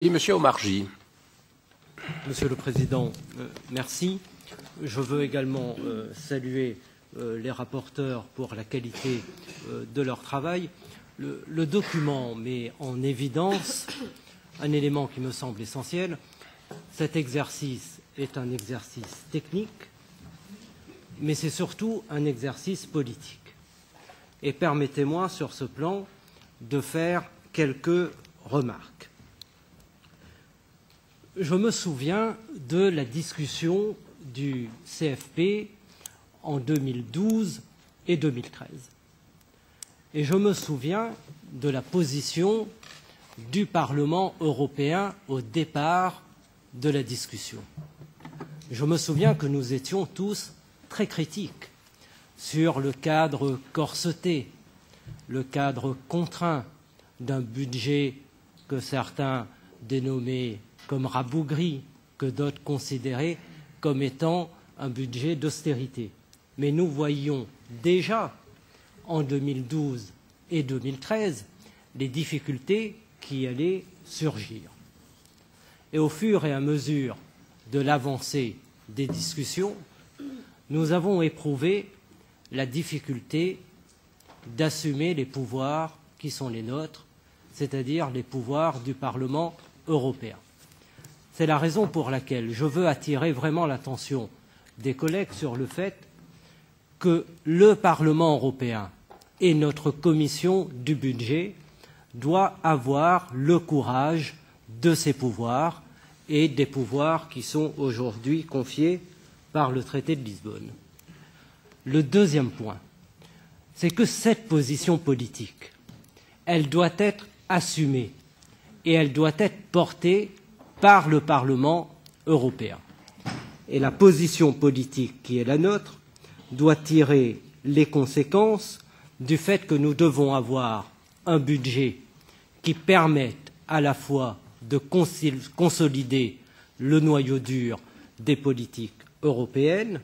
Et Monsieur Omarjee. Monsieur le Président, merci. Je veux également saluer les rapporteurs pour la qualité de leur travail. Le document met en évidence un élément qui me semble essentiel. Cet exercice est un exercice technique, mais c'est surtout un exercice politique. Et permettez-moi, sur ce plan, de faire quelques remarques. Je me souviens de la discussion du CFP en 2012 et 2013. Et je me souviens de la position du Parlement européen au départ de la discussion. Je me souviens que nous étions tous très critiques sur le cadre corseté, le cadre contraint d'un budget que certains dénommaient comme rabougri, que d'autres considéraient comme étant un budget d'austérité. Mais nous voyions déjà en 2012 et 2013 les difficultés qui allaient surgir. Et au fur et à mesure de l'avancée des discussions, nous avons éprouvé la difficulté d'assumer les pouvoirs qui sont les nôtres, c'est-à-dire les pouvoirs du Parlement européen. C'est la raison pour laquelle je veux attirer vraiment l'attention des collègues sur le fait que le Parlement européen et notre commission du budget doivent avoir le courage de ces pouvoirs et des pouvoirs qui sont aujourd'hui confiés par le traité de Lisbonne. Le deuxième point, c'est que cette position politique, elle doit être assumée et elle doit être portée par le Parlement européen. Et la position politique qui est la nôtre doit tirer les conséquences du fait que nous devons avoir un budget qui permette à la fois de consolider le noyau dur des politiques européennes,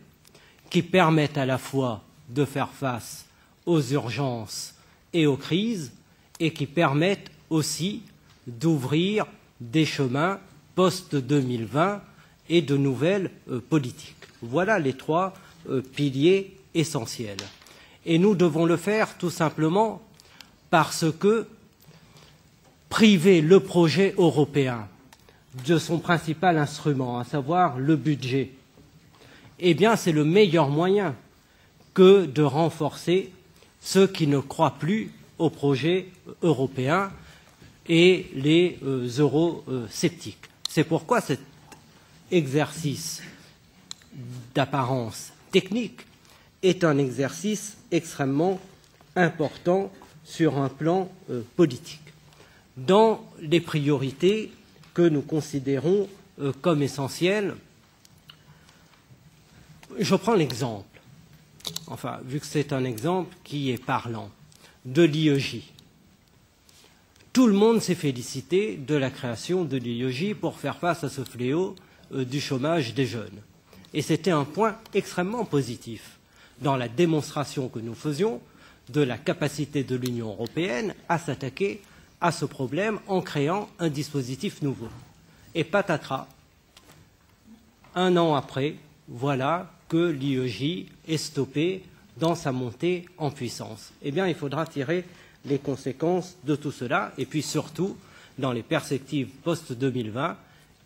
qui permette à la fois de faire face aux urgences et aux crises, et qui permette aussi d'ouvrir des chemins post-2020 et de nouvelles politiques. Voilà les trois piliers essentiels. Et nous devons le faire tout simplement parce que priver le projet européen de son principal instrument, à savoir le budget, eh bien, c'est le meilleur moyen que de renforcer ceux qui ne croient plus au projet européen et les eurosceptiques. C'est pourquoi cet exercice d'apparence technique est un exercice extrêmement important sur un plan politique. Dans les priorités que nous considérons comme essentielles, je prends l'exemple, enfin, vu que c'est un exemple qui est parlant, de l'IEJ. Tout le monde s'est félicité de la création de l'IEJ pour faire face à ce fléau du chômage des jeunes. Et c'était un point extrêmement positif dans la démonstration que nous faisions de la capacité de l'Union européenne à s'attaquer à ce problème en créant un dispositif nouveau. Et patatras, un an après, voilà que l'IEJ est stoppée dans sa montée en puissance. Eh bien, il faudra tirer les conséquences de tout cela. Et puis surtout, dans les perspectives post-2020,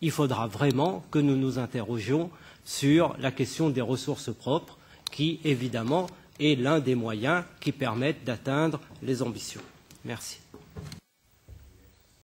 il faudra vraiment que nous nous interrogions sur la question des ressources propres, qui, évidemment, est l'un des moyens qui permettent d'atteindre les ambitions. Merci.